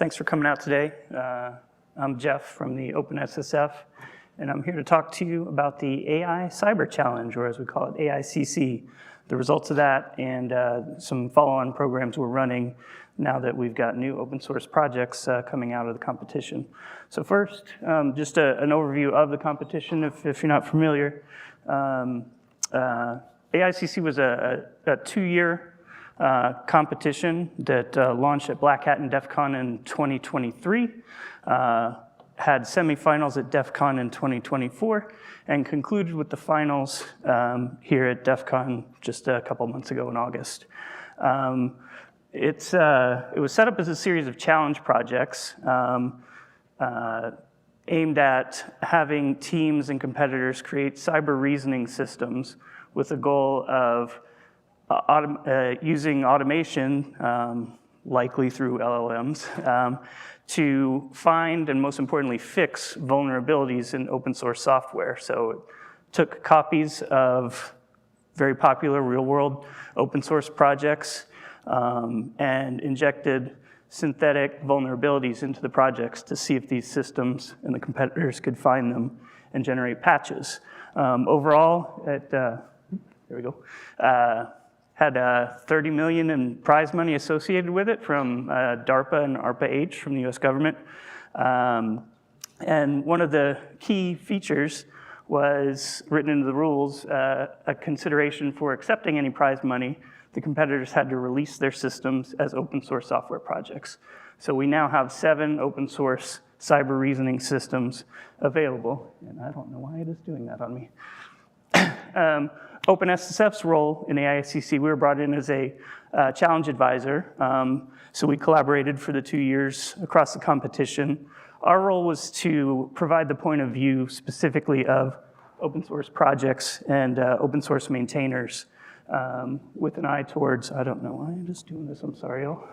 Thanks for coming out today. I'm Jeff from the OpenSSF, and I'm here to talk to you about the AI Cyber Challenge, or as we call it, AIxCC, the results of that, and some follow-on programs we're running now that we've got new open source projects coming out of the competition. So first, just an overview of the competition, if you're not familiar. AIxCC was a 2-year competition that launched at Black Hat and DEF CON in 2023, had semifinals at DEF CON in 2024, and concluded with the finals here at DEF CON just a couple months ago in August. It was set up as a series of challenge projects aimed at having teams and competitors create cyber reasoning systems with the goal of using automation, likely through LLMs, to find and most importantly fix vulnerabilities in open source software. So it took copies of very popular real world open source projects and injected synthetic vulnerabilities into the projects to see if these systems and the competitors could find them and generate patches. Overall, there we go. Had $30 million in prize money associated with it from DARPA and ARPA-H from the US government. And one of the key features was written into the rules, a consideration for accepting any prize money. The competitors had to release their systems as open source software projects. So we now have 7 open source cyber reasoning systems available. And I don't know why it is doing that on me. OpenSSF's role in AIxCC, we were brought in as a challenge advisor. So we collaborated for the 2 years across the competition. Our role was to provide the point of view specifically of open source projects and open source maintainers with an eye towards, I don't know why I'm just doing this, I'm sorry, y'all.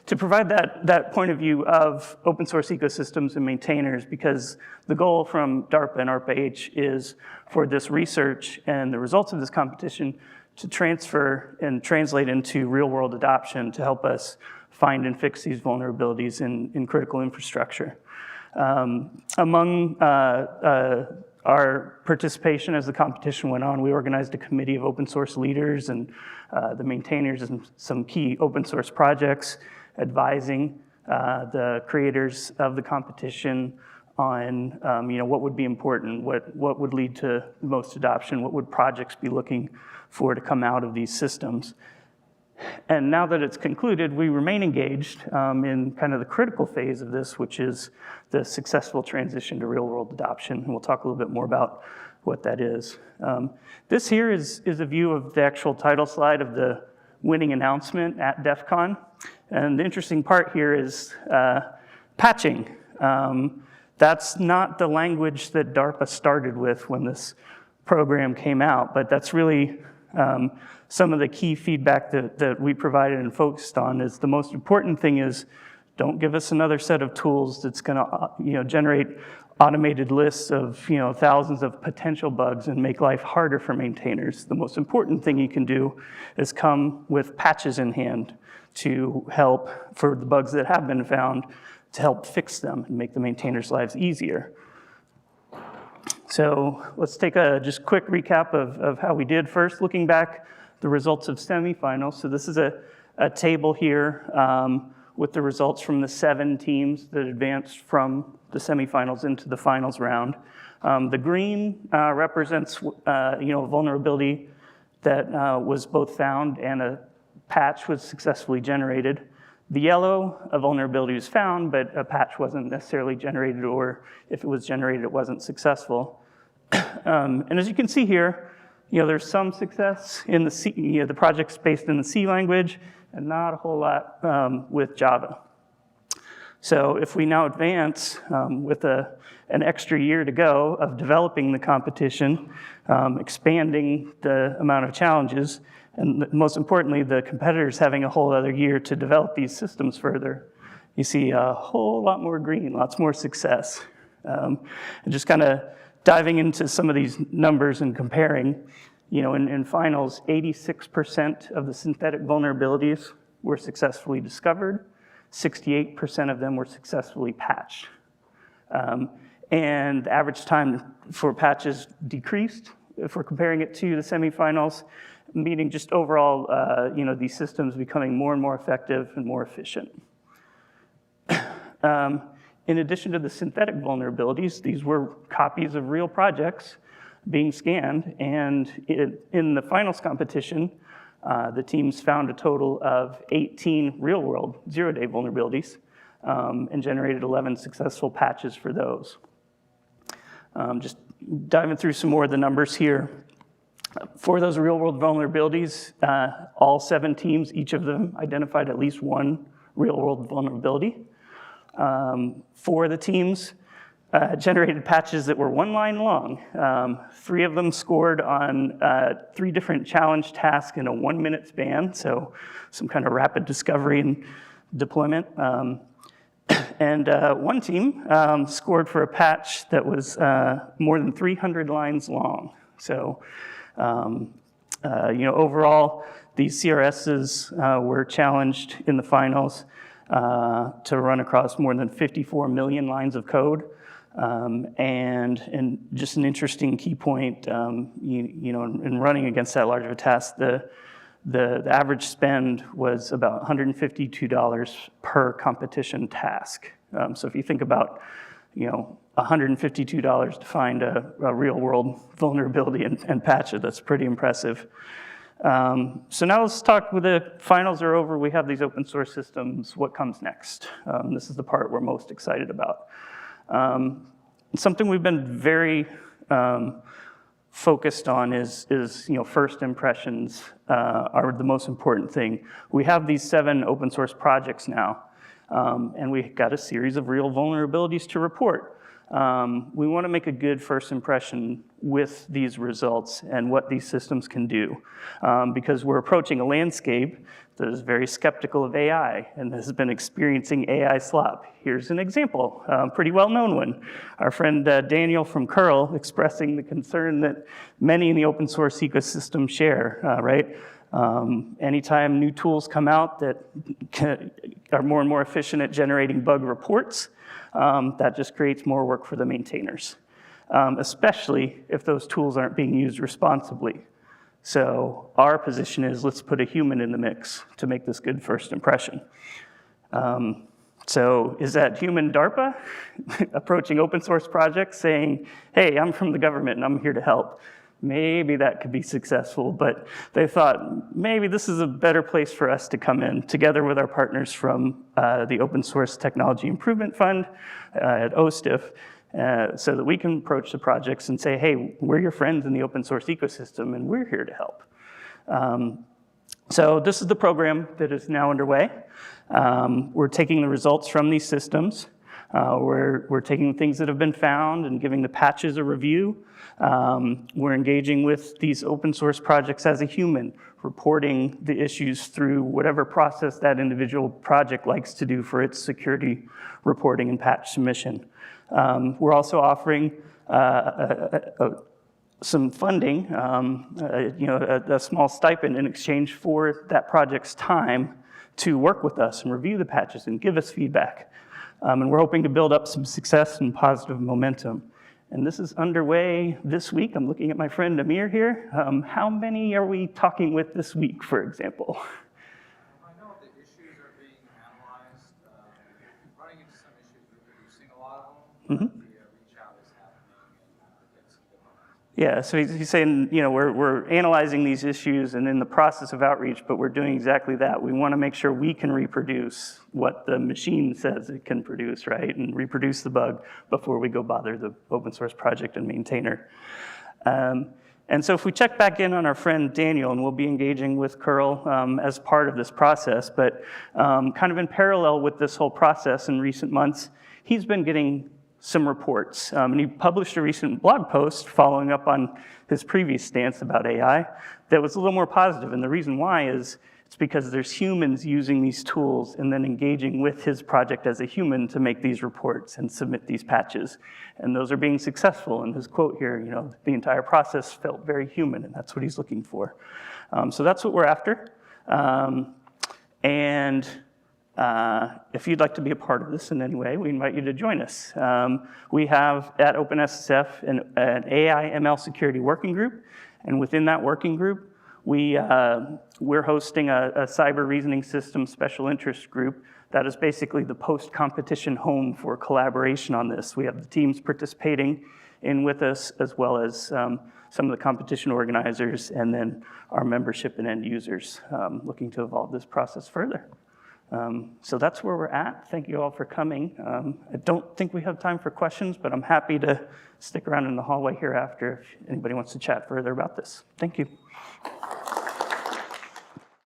To provide that point of view of open source ecosystems and maintainers, because the goal from DARPA and ARPA-H is for this research and the results of this competition to transfer and translate into real world adoption to help us find and fix these vulnerabilities in critical infrastructure. Among our participation as the competition went on, we organized a committee of open source leaders and the maintainers and some key open source projects, advising the creators of the competition on what would be important, what would lead to most adoption, what would projects be looking for to come out of these systems. And now that it's concluded, we remain engaged in kind of the critical phase of this, which is the successful transition to real world adoption. And we'll talk a little bit more about what that is. This here is a view of the actual title slide of the winning announcement at DEF CON. And the interesting part here is patching. That's not the language that DARPA started with when this program came out, but that's really some of the key feedback that we provided and focused on. Is the most important thing is don't give us another set of tools that's going to generate automated lists of thousands of potential bugs and make life harder for maintainers. The most important thing you can do is come with patches in hand to help, for the bugs that have been found, to help fix them and make the maintainers' lives easier. So let's take a just quick recap of how we did. First, looking back, the results of semifinals. So this is a table here with the results from the 7 teams that advanced from the semifinals into the finals round. The green represents a vulnerability that was both found and a patch was successfully generated. The yellow, a vulnerability was found, but a patch wasn't necessarily generated, or if it was generated, it wasn't successful. And as you can see here, there's some success in the C, the project's based in the C language, and not a whole lot with Java. So if we now advance with an extra year to go of developing the competition, expanding the amount of challenges, and most importantly, the competitors having a whole other year to develop these systems further, you see a whole lot more green, lots more success. And just kind of diving into some of these numbers and comparing, In finals, 86% of the synthetic vulnerabilities were successfully discovered, 68% of them were successfully patched. And the average time for patches decreased if we're comparing it to the semifinals, meaning just overall, these systems becoming more and more effective and more efficient. In addition to the synthetic vulnerabilities, these were copies of real projects being scanned, and in the finals competition, the teams found a total of 18 real-world zero-day vulnerabilities and generated 11 successful patches for those. Just diving through some more of the numbers here. For those real-world vulnerabilities, all 7 teams, each of them identified at least one real-world vulnerability. 4 of the teams generated patches that were 1 line long. 3 of them scored on 3 different challenge tasks in a 1-minute span, so some kind of rapid discovery and deployment. And 1 team scored for a patch that was more than 300 lines long. So, overall, these CRSs were challenged in the finals to run across more than 54 million lines of code. And just an interesting key point, in running against that large of a task, the average spend was about $152 per competition task. So if you think about, $152 to find a real world vulnerability and patch it, that's pretty impressive. So now let's talk, when the finals are over, we have these open source systems, what comes next? This is the part we're most excited about. Something we've been very focused on is first impressions are the most important thing. We have these 7 open source projects now, and we got a series of real vulnerabilities to report. We want to make a good first impression with these results and what these systems can do, because we're approaching a landscape that is very skeptical of AI and has been experiencing AI slop. Here's an example, pretty well-known one. Our friend Daniel from curl expressing the concern that many in the open source ecosystem share, right? Anytime new tools come out that are more and more efficient at generating bug reports, that just creates more work for the maintainers, especially if those tools aren't being used responsibly. So our position is, let's put a human in the mix to make this good first impression. So is that human DARPA approaching open source projects saying, hey, I'm from the government and I'm here to help? Maybe that could be successful, but they thought maybe this is a better place for us to come in together with our partners from the Open Source Technology Improvement Fund at OSTIF, so that we can approach the projects and say, hey, we're your friends in the open source ecosystem and we're here to help. So this is the program that is now underway. We're taking the results from these systems. We're taking things that have been found and giving the patches a review. We're engaging with these open source projects as a human, reporting the issues through whatever process that individual project likes to do for its security reporting and patch submission. We're also offering some funding, a small stipend in exchange for that project's time to work with us and review the patches and give us feedback. And we're hoping to build up some success and positive momentum. And this is underway this week. I'm looking at my friend Amir here. How many are we talking with this week, for example? I know the issues are being analyzed. Running into some issues, we're producing a lot of them. The reach out is happening and get some good momentum. Yeah, so he's saying, we're analyzing these issues and in the process of outreach, but we're doing exactly that. We want to make sure we can reproduce what the machine says it can produce, right? And reproduce the bug before we go bother the open source project and maintainer. And so if we check back in on our friend Daniel, and we'll be engaging with curl as part of this process, but kind of in parallel with this whole process in recent months, he's been getting some reports. And he published a recent blog post following up on his previous stance about AI that was a little more positive. And the reason why is It's because there's humans using these tools and then engaging with his project as a human to make these reports and submit these patches. And those are being successful. In his quote here, the entire process felt very human, and that's what he's looking for. So that's what we're after. If you'd like to be a part of this in any way, we invite you to join us. We have at OpenSSF an AI/ML security working group, and within that working group, we're hosting a cyber reasoning system special interest group that is basically the post-competition home for collaboration on this. We have the teams participating in with us, as well as some of the competition organizers, and then our membership and end users looking to evolve this process further. So that's where we're at. Thank you all for coming. I don't think we have time for questions, but I'm happy to stick around in the hallway here after if anybody wants to chat further about this. Thank you.